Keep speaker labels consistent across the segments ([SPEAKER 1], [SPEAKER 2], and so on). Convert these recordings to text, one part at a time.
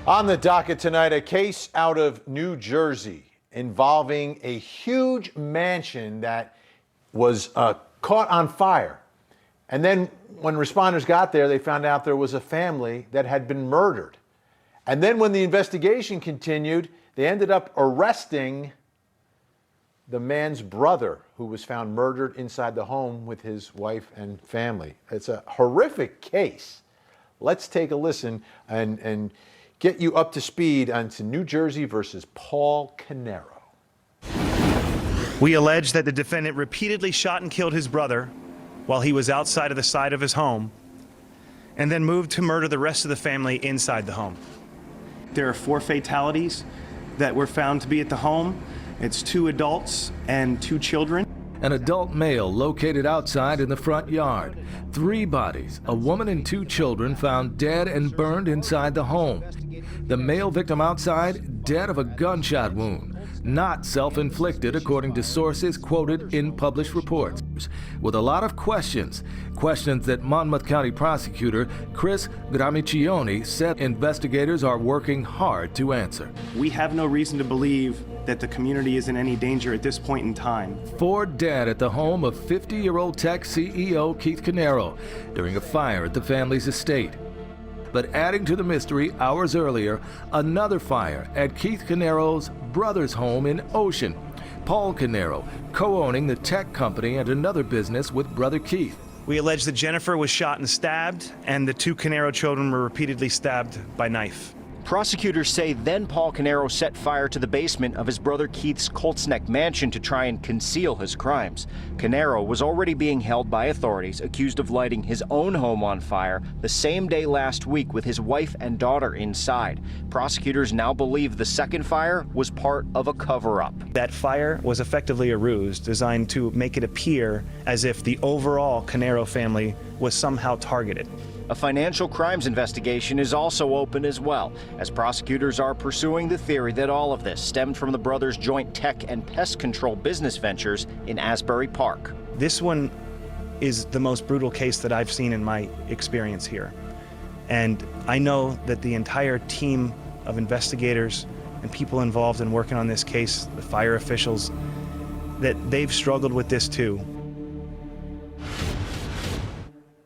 [SPEAKER 1] On the docket tonight, a case out of New Jersey involving a huge mansion that was caught on fire. And then when responders got there, they found out there was a family that had been murdered. And then when the investigation continued, they ended up arresting the man's brother, who was found murdered inside the home with his wife and family. It's a horrific case. Let's take a listen and get you up to speed on New Jersey versus Paul Caneiro.
[SPEAKER 2] We allege that the defendant repeatedly shot and killed his brother while he was outside of the side of his home, and then moved to murder the rest of the family inside the home. There are 4 fatalities that were found to be at the home. It's 2 adults and 2 children.
[SPEAKER 3] An adult male located outside in the front yard. 3 bodies, a woman and 2 children found dead and burned inside the home. The male victim outside, dead of a gunshot wound. Not self-inflicted, according to sources quoted in published reports. With a lot of questions that Monmouth County Prosecutor Chris Gramiccioni said investigators are working hard to answer.
[SPEAKER 2] We have no reason to believe that the community is in any danger at this point in time.
[SPEAKER 3] 4 dead at the home of 50-year-old tech CEO Keith Caneiro during a fire at the family's estate. But adding to the mystery, hours earlier, another fire at Keith Caneiro's brother's home in Ocean. Paul Caneiro, co-owning the tech company and another business with brother Keith.
[SPEAKER 2] We allege that Jennifer was shot and stabbed, and the 2 Caneiro children were repeatedly stabbed by knife.
[SPEAKER 4] Prosecutors say then Paul Caneiro set fire to the basement of his brother Keith's Colts Neck mansion to try and conceal his crimes. Caneiro was already being held by authorities, accused of lighting his own home on fire the same day last week with his wife and daughter inside. Prosecutors now believe the second fire was part of a cover-up.
[SPEAKER 2] That fire was effectively a ruse designed to make it appear as if the overall Caneiro family was somehow targeted.
[SPEAKER 4] A financial crimes investigation is also open as well, as prosecutors are pursuing the theory that all of this stemmed from the brothers' joint tech and pest control business ventures in Asbury Park.
[SPEAKER 2] This one is the most brutal case that I've seen in my experience here. And I know that the entire team of investigators and people involved in working on this case, the fire officials, that they've struggled with this too.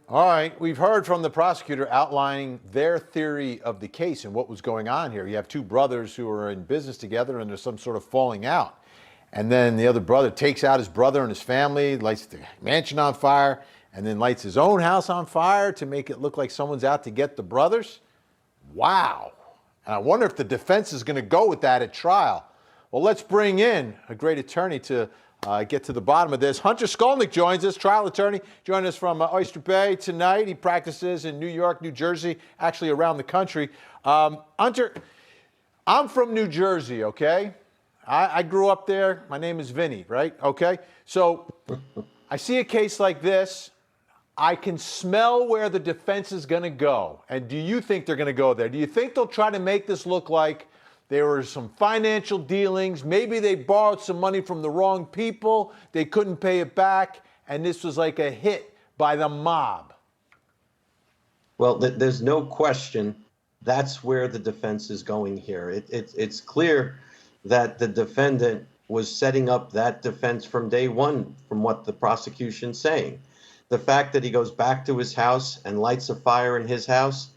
[SPEAKER 1] All right, we've heard from the prosecutor outlining their theory of the case and what was going on here. You have 2 brothers who are in business together and there's some sort of falling out. And then the other brother takes out his brother and his family, lights the mansion on fire, and then lights his own house on fire to make it look like someone's out to get the brothers. Wow. And I wonder if the defense is going to go with that at trial. Well, let's bring in a great attorney to get to the bottom of this. Hunter Skolnick joins us, trial attorney, joining us from Oyster Bay tonight. He practices in New York, New Jersey, actually around the country. Hunter, I'm from New Jersey, okay? I grew up there. My name is Vinny, right? Okay? So I see a case like this. I can smell where the defense is going to go. And do you think they're going to go there? Do you think they'll try to make this look like there were some financial dealings, maybe they borrowed some money from the wrong people, they couldn't pay it back, and this was like a hit by the mob?
[SPEAKER 5] Well, there's no question that's where the defense is going here. It's clear that the defendant was setting up that defense from day one, from what the prosecution's saying. The fact that he goes back to his house and lights a fire in his house,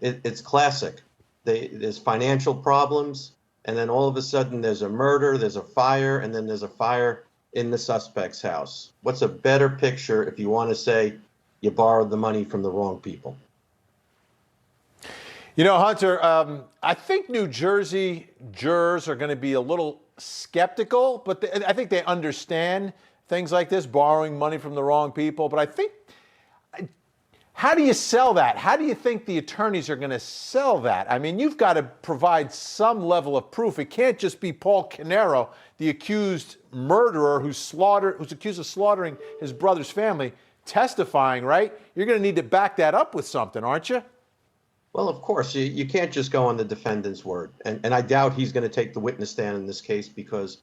[SPEAKER 5] it's classic. There's financial problems, and then all of a sudden there's a murder, there's a fire, and then there's a fire in the suspect's house. What's a better picture if you want to say you borrowed the money from the wrong people?
[SPEAKER 1] You know, Hunter, I think New Jersey jurors are going to be a little skeptical, but I think they understand things like this, borrowing money from the wrong people. But I think, how do you sell that? How do you think the attorneys are going to sell that? I mean, you've got to provide some level of proof. It can't just be Paul Caneiro, the accused murderer who's accused of slaughtering his brother's family, testifying, right? You're going to need to back that up with something, aren't you?
[SPEAKER 5] Well, of course, you can't just go on the defendant's word. And I doubt he's going to take the witness stand in this case because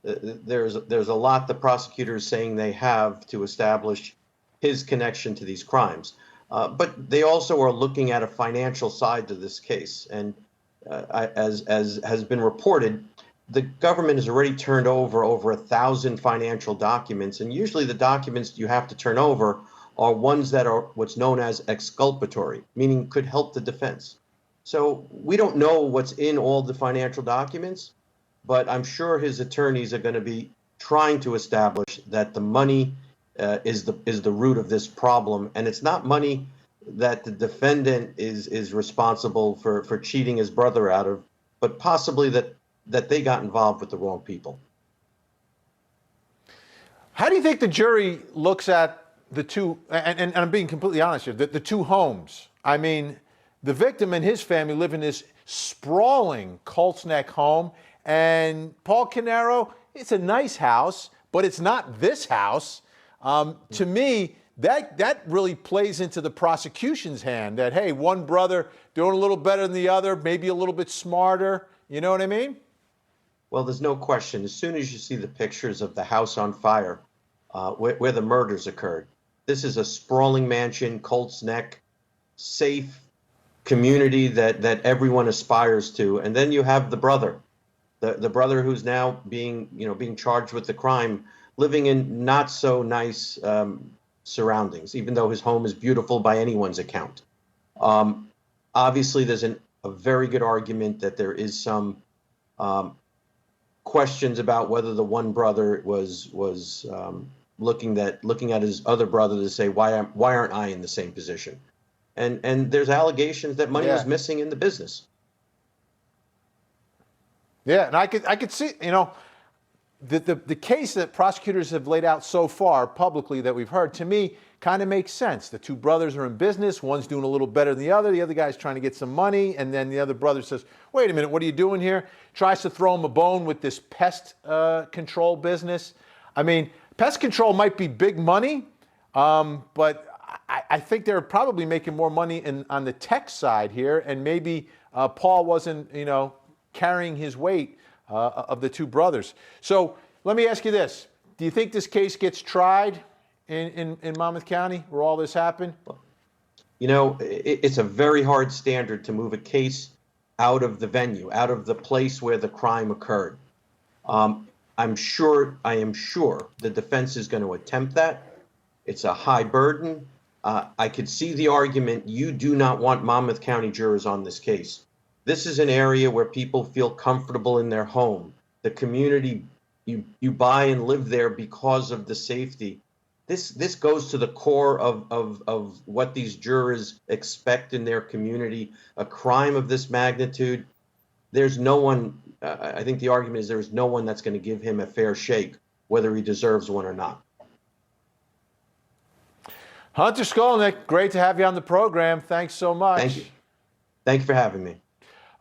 [SPEAKER 5] there's a lot the prosecutor is saying they have to establish his connection to these crimes. But they also are looking at a financial side to this case. And as has been reported, the government has already turned over 1,000 financial documents, and usually the documents you have to turn over are ones that are what's known as exculpatory, meaning could help the defense. So we don't know what's in all the financial documents, but I'm sure his attorneys are going to be trying to establish that the money is the root of this problem, and it's not money that the defendant is responsible for cheating his brother out of, but possibly that they got involved with the wrong people.
[SPEAKER 1] How do you think the jury looks at the two, and I'm being completely honest here, the two homes? I mean, the victim and his family live in this sprawling Colts Neck home, and Paul Caneiro, it's a nice house, but it's not this house. To me, that really plays into the prosecution's hand, that, hey, one brother doing a little better than the other, maybe a little bit smarter. You know what I mean?
[SPEAKER 5] Well, there's no question. As soon as you see the pictures of the house on fire, where the murders occurred, this is a sprawling mansion, Colts Neck, safe community that everyone aspires to. And then you have the brother, the brother who's now being charged with the crime, living in not so nice surroundings, even though his home is beautiful by anyone's account. Obviously, there's a very good argument that there is some questions about whether the one brother was looking at his other brother to say, why aren't I in the same position? And there's allegations that money was missing in the business.
[SPEAKER 1] Yeah, and I could see, the case that prosecutors have laid out so far publicly that we've heard, to me, kind of makes sense. The two brothers are in business. One's doing a little better than the other guy's trying to get some money, and then the other brother says, wait a minute, what are you doing here? Tries to throw him a bone with this pest control business. I mean, pest control might be big money, but I think they're probably making more money on the tech side here, and maybe Paul wasn't, carrying his weight of the two brothers. So let me ask you this. Do you think this case gets tried in Monmouth County where all this happened?
[SPEAKER 5] It's a very hard standard to move a case out of the venue, out of the place where the crime occurred. I am sure the defense is going to attempt that. It's a high burden. I could see the argument, you do not want Monmouth County jurors on this case. This is an area where people feel comfortable in their home. The community, you buy and live there because of the safety. This goes to the core of what these jurors expect in their community. A crime of this magnitude, there's no one, I think the argument is there's no one that's going to give him a fair shake, whether he deserves one or not.
[SPEAKER 1] Hunter Skolnick, great to have you on the program. Thanks so much.
[SPEAKER 5] Thank you. Thank you for having me.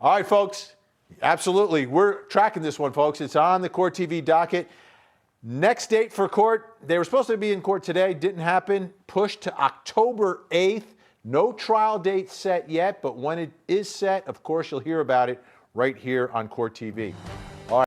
[SPEAKER 1] All right, folks. Absolutely. We're tracking this one, folks. It's on the CourtTV docket. Next date for court, they were supposed to be in court today. Didn't happen. Pushed to October 8th. No trial date set yet, but when it is set, of course, you'll hear about it right here on CourtTV.